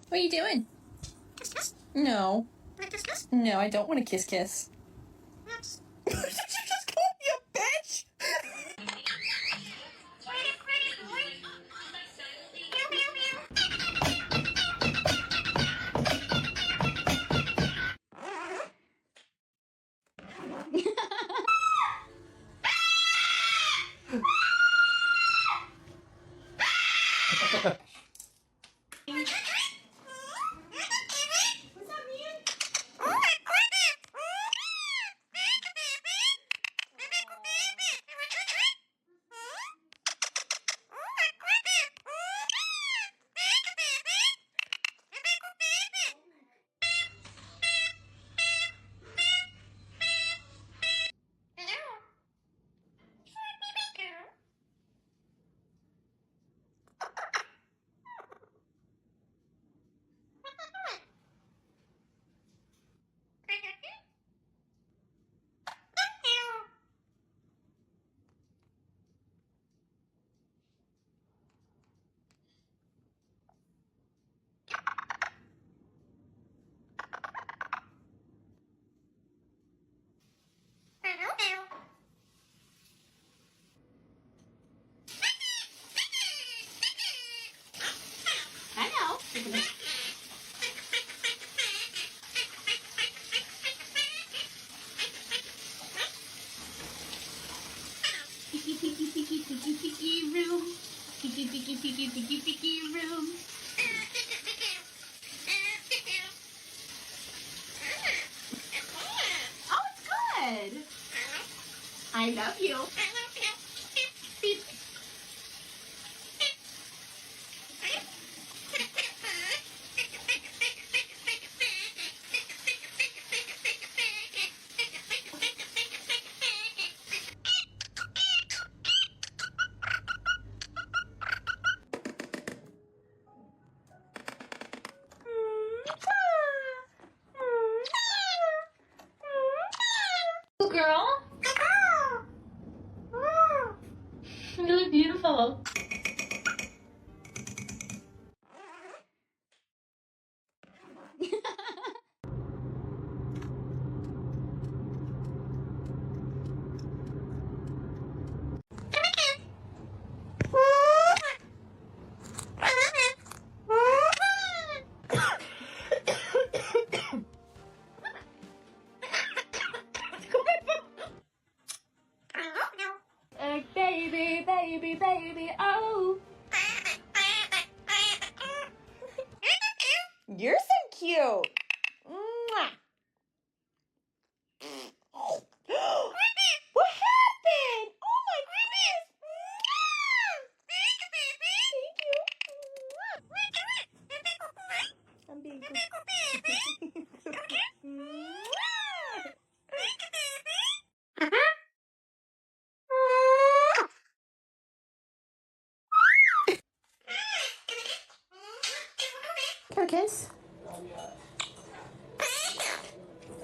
What are you doing? No. No, I don't want to kiss. Did you just call me a bitch? I know. Peeky room. Peeky room. Oh, it's good. I love you. Beep. Girl, you look beautiful. Baby, oh. You're so cute. Mwah. What happened? Oh my goodness. Thank you. I'm being good. Kiss.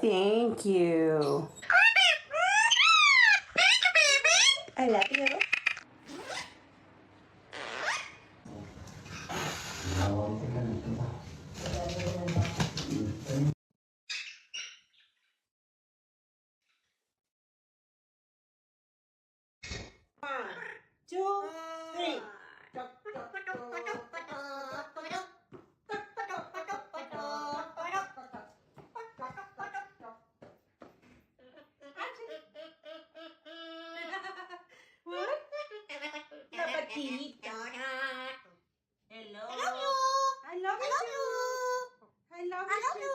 Thank you. I love you. One, two, three. What? Lapatita. Hello. I love you. I love you.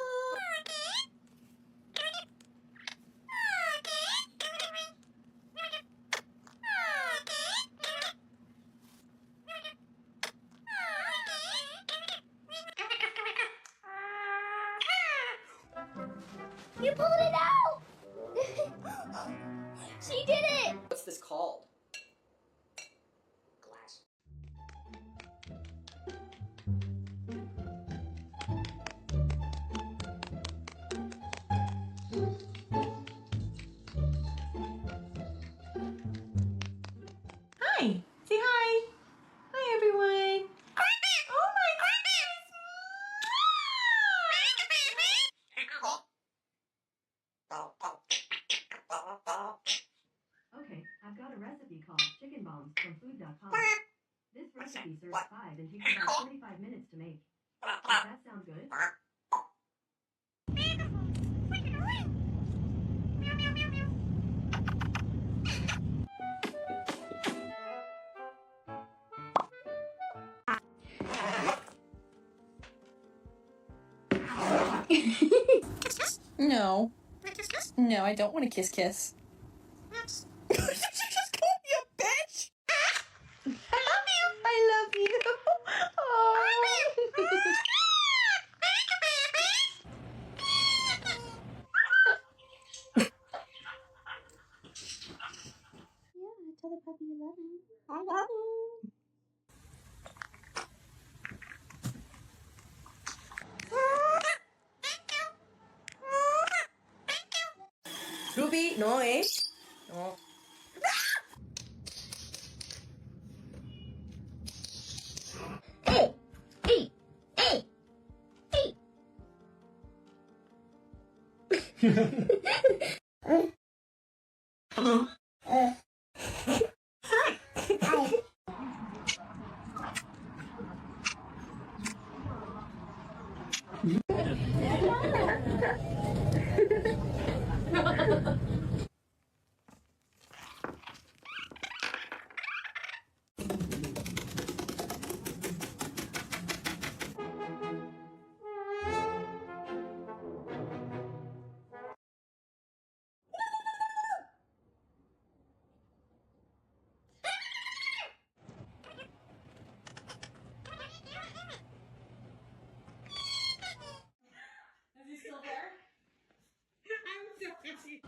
You pulled it out! She did it! What's this called? Glass. Hi. Say hi. Hi, everyone. Oh my goodness. from food.com. This recipe serves 5 and takes about 45 minutes to make. Does that sound good? No. No, I don't want to kiss kiss. Did you just call me a bitch? I love you. I love you. Oh. Yeah, tell the puppy you love him. I love him. Ruby, no, eh? No. Hey! Hey! Hey! Hey! Is he still there? I'm so busy.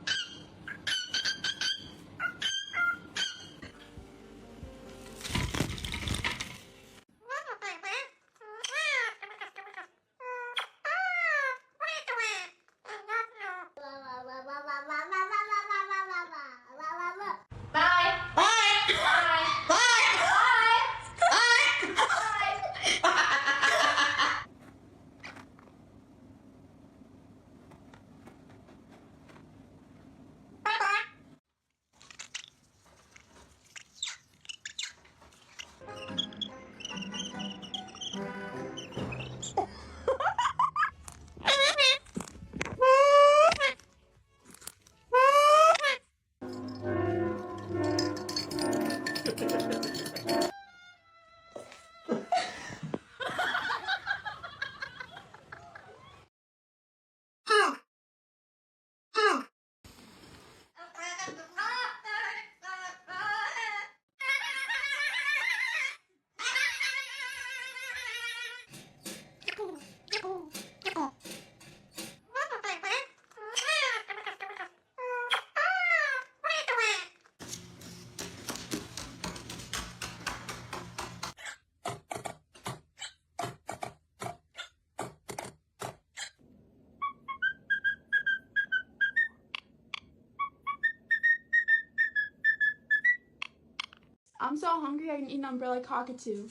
I'm so hungry I can eat an umbrella cockatoo.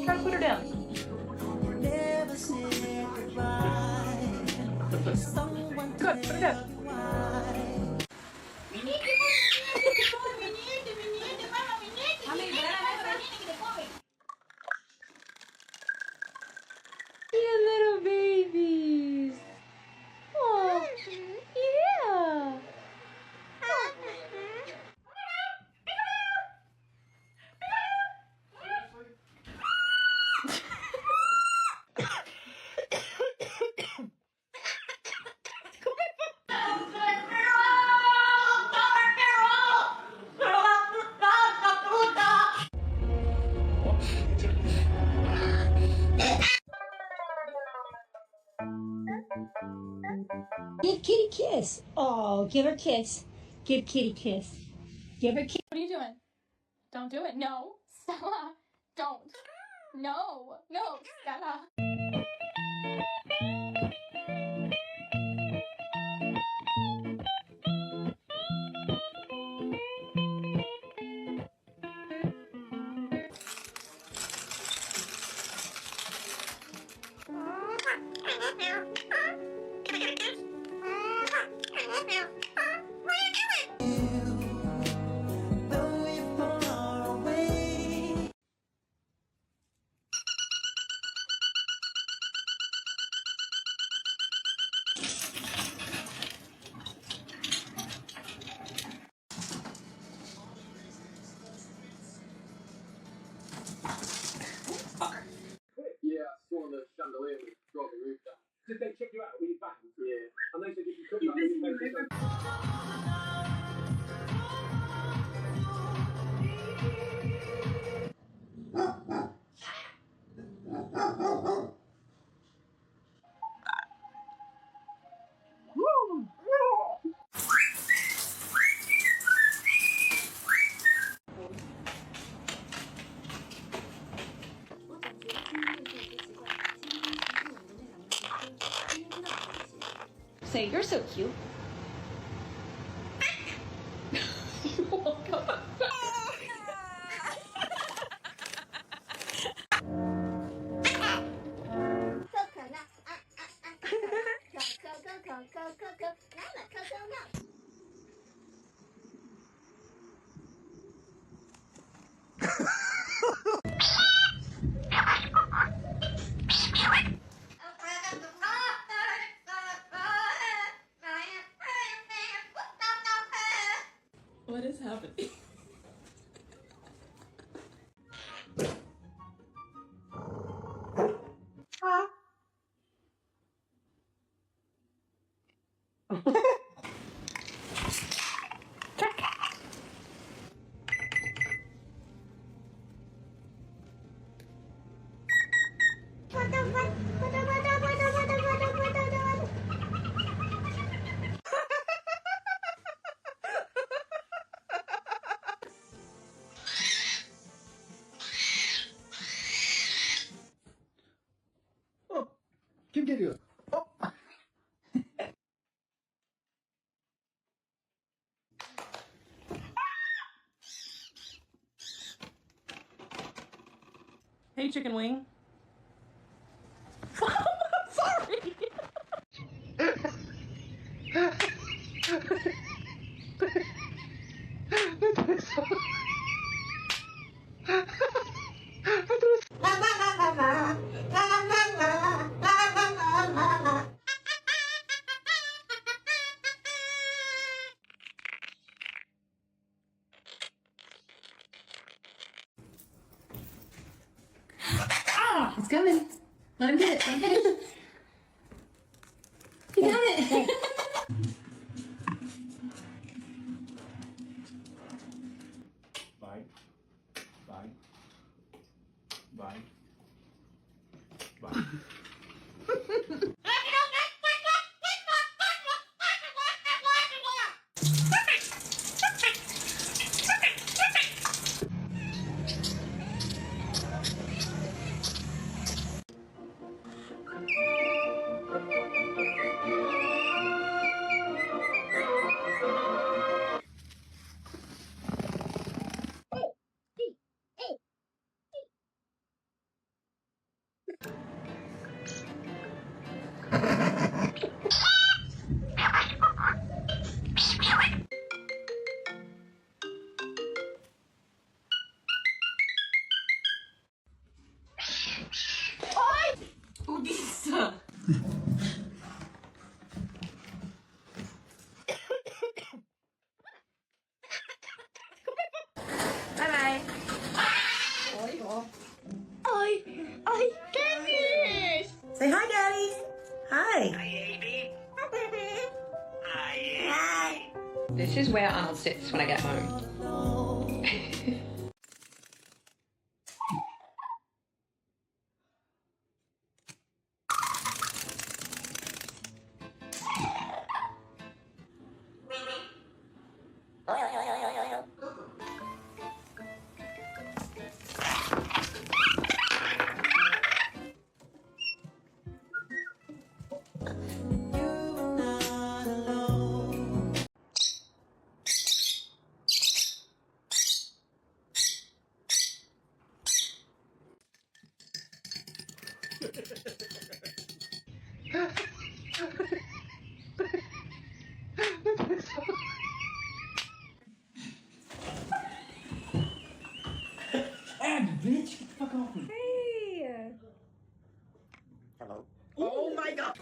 Try to put her down. Good, put her down. You little babies. Oh, yeah. Give Kitty kiss. Oh, give her kiss. Give Kitty kiss. Give her kiss. What are you doing? Don't do it. No. Stella. Don't. No. No, Stella. Say, you're so cute. What is happening? Kim geliyor. Hop. Hey, chicken wing. Sorry. Ah, it's coming. Let him get it. Let him get it. He got it. Bye. Bye. Bye. Bye. Udissa. Bye-bye. I finished! Say hi, Daddy. Hi. This is where Arnold sits when I get home. Abby, bitch, get the fuck off me. Hey. Hello. Oh my god.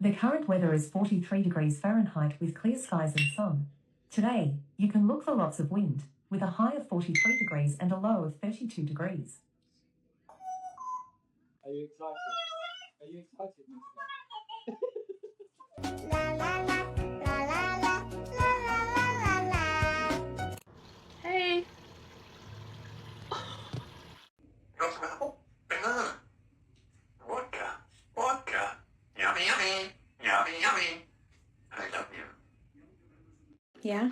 The current weather is 43 degrees Fahrenheit with clear skies and sun. Today, you can look for lots of wind, with a high of 43 degrees and a low of 32 degrees. Are you excited? Are you excited, Musica? La la la la la la la la la la. Hey. Vodka. Vodka. Yummy, yummy. Yummy, yummy. I love you. Yeah?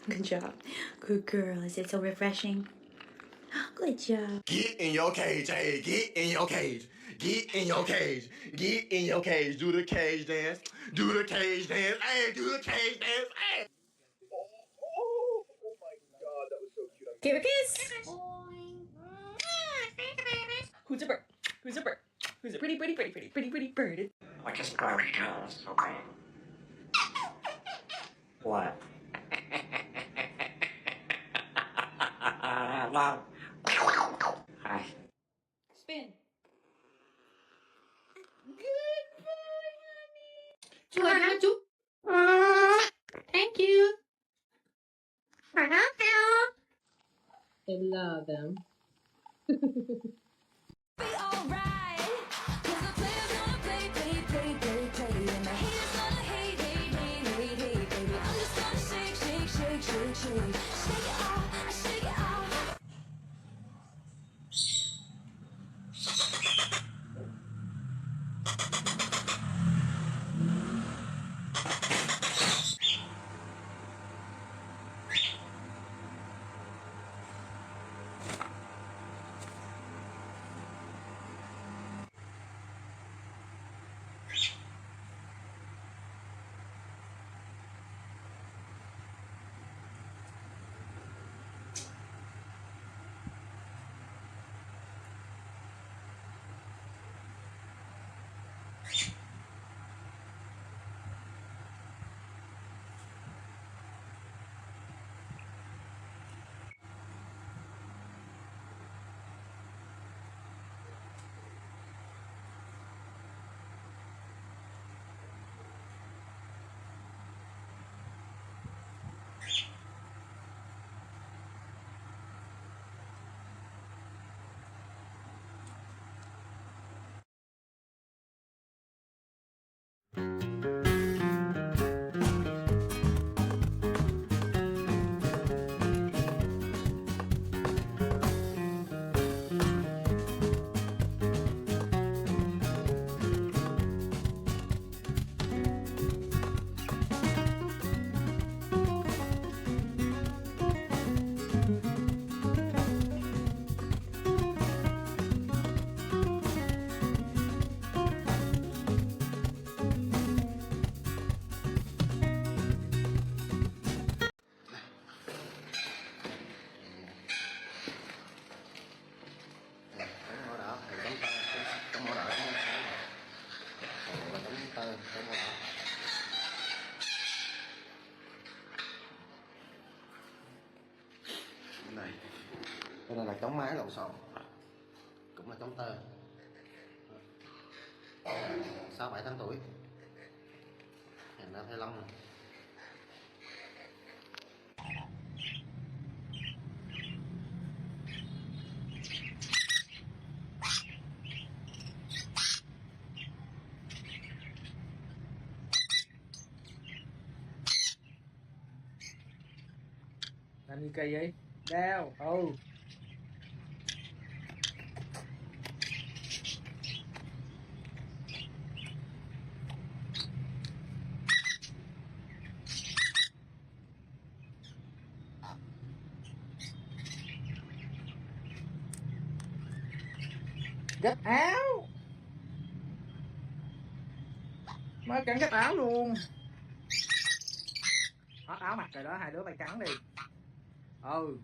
Good job. Good girl. Is it so refreshing? Good job. Get in your cage, hey, get in your cage. Get in your cage. Get in your cage. Do the cage dance. Do the cage dance. Hey, do the cage dance. Hey. Oh my god, that was so cute. Give a kiss. Who's a bird? Who's a bird? Who's a pretty bird? I just gravity girls, okay? What? Love. Hi. Spin. Thank you. I love them. Này, cái này là chống máy lộn xộn, cũng là chống tơ. 6-7 tháng tuổi, hẹn ra Thái Long này. Làm gì kỳ vậy? Đeo. Ừ. Gấp áo. Mới cắn gấp áo luôn. Hết áo mặc rồi đó, hai đứa bay cắn đi. Ừ.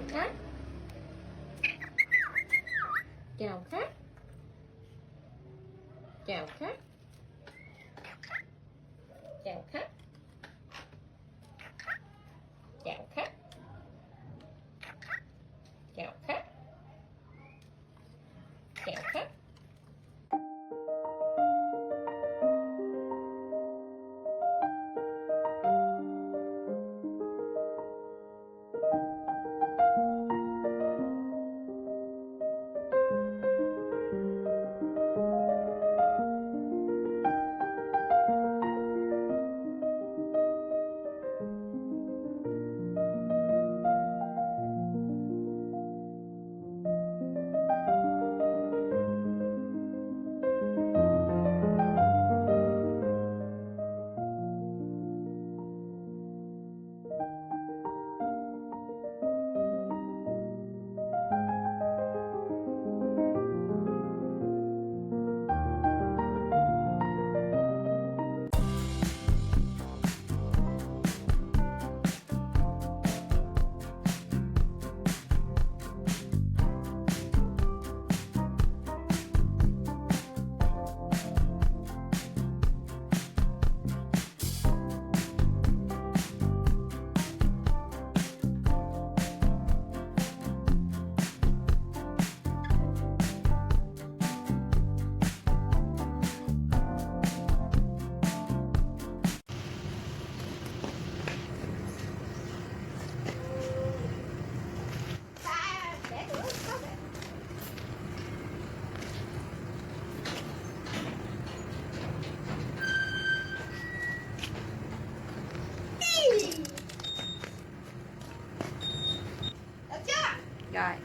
khách. Chào khách. Chào khách. Chào khách. Chào khách. Chào khách. Chào khách. Rồi.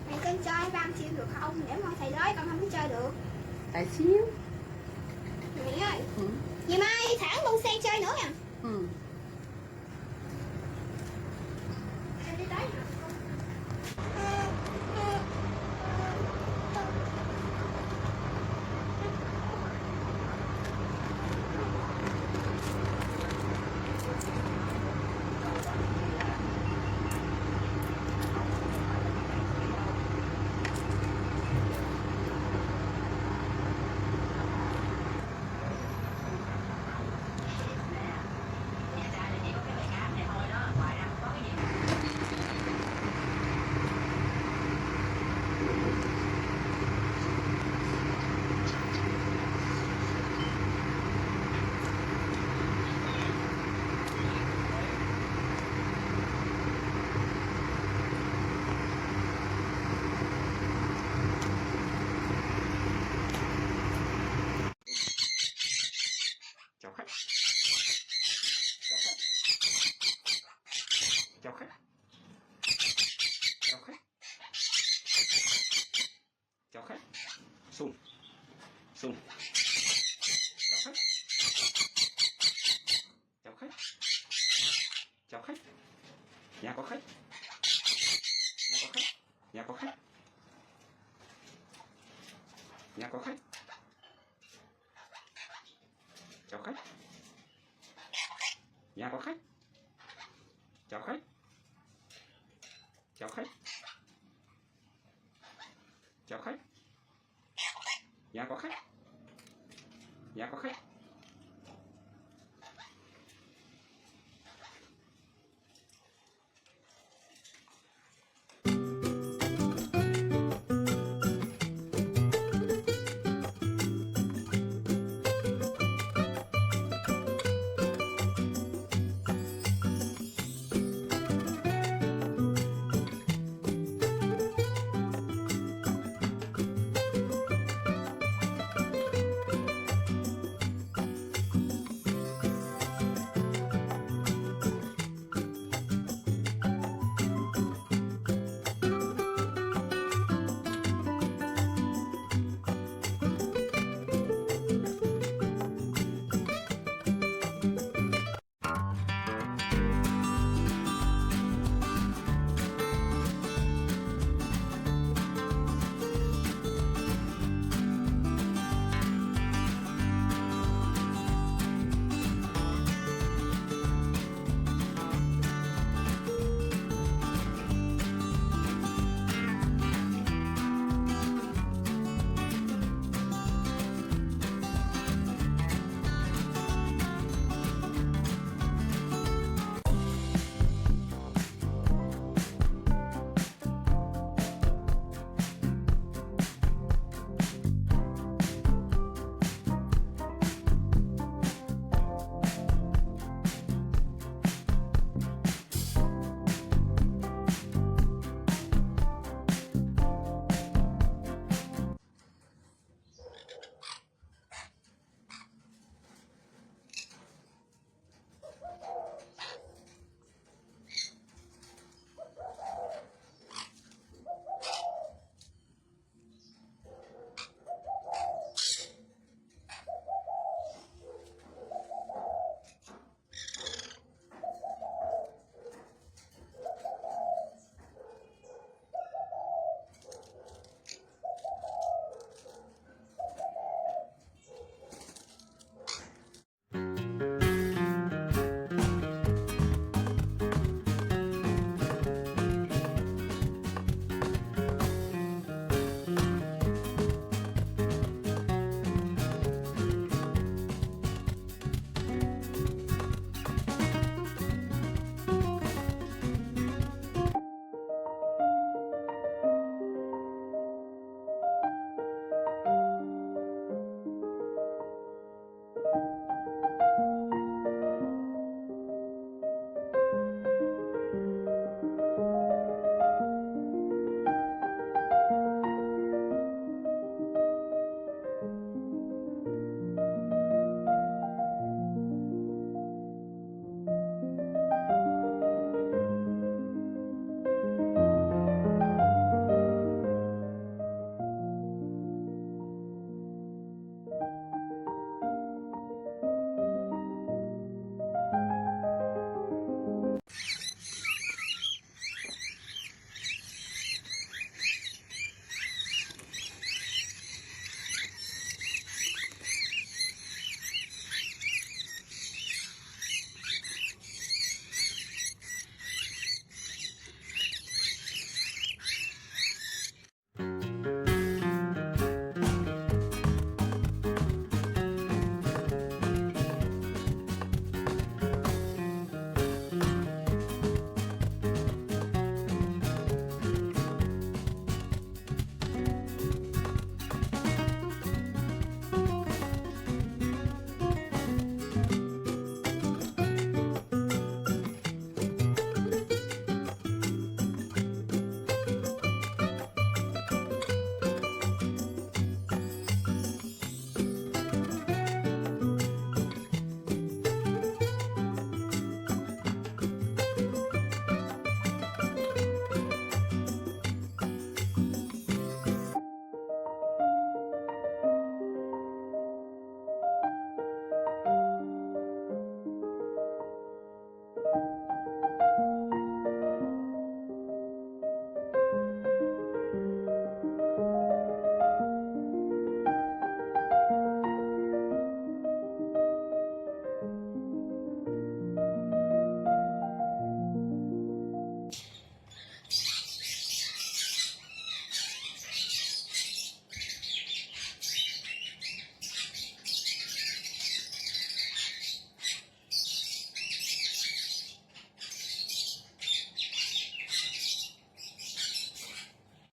Mày con chơi 30 triệu được không? Nếu mà thầy nói con không có chơi được. Tại xíu. Mẹ ơi. Ừ. Ngày mai thẳng luôn sang chơi nữa nha. Ừ. Đi tới hả? Chào khách. Chào khách. Chào khách. Chào khách. Sung. Sung. Chào khách. Chào khách. Chào khách. Nhà có khách. Nhà có khách. Nhà có khách. Nhà có khách. Chào khách. Nhà có khách. Chào khách. Chào khách. Chào khách. Nhà có khách. Nhà có khách.